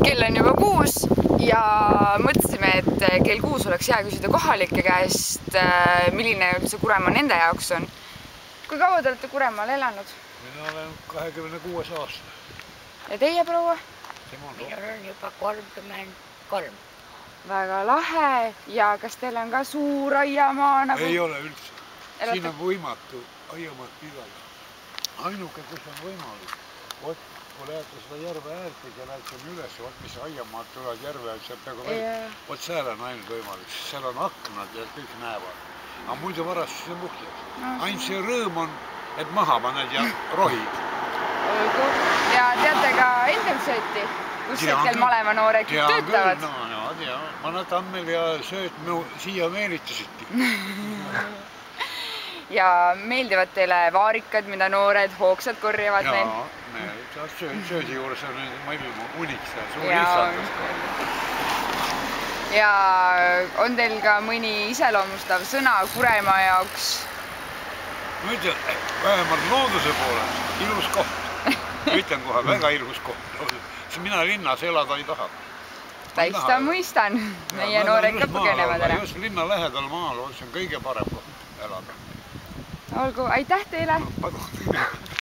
Kell on juba 6 ja mõtlesime, et kell 6 oleks hea küsida kohalike käest, milline üldse Kuremaa nende jaoks on. Kui kaua te olete Kuremaal elanud? Mina olen 26 aasta. Ja teie, proua? Minul on juba 33. Väga lahe. Ja kas teil on ka suur aiamaa? Nagu... Ei ole üldse. Siin on võimatu aiamaad pidada. Ainuke, kus on võimalik. Vot, kui lähete seda järve äärtes ja lähete üles, vot mis aiamaad tulevad järve äärtes, sealt nagu välja. Vot seal on ainult võimalik, sest seal on aknad ja kõik näevad. Aga muidu varastus on puhtaks. Ainult see rõõm on, et maha paned ja rohid. Ja teate ka Endelsööti, kus hetkel Maleva noored töötavad? Manatammel ja Sööt siia meelitasiti. Ja meeldivad teile vaarikad, mida noored hoogsalt korjavad meil? Jaa, Söödi juures on maailma uniks ja suur lihtsaldus. Ja on teil ka mõni iseloomustav sõna Kuremaa jaoks? Ma ütlen, vähemalt looduse poolest, ilus koht. Ütlen kohe, väga ilus koht. Mina linnas elada ei taha. Täista mõistan. Meie noored ka põgenevad ära. Just linna lähedal maal on see kõige parem koht elada. Olgu, aitäh teile!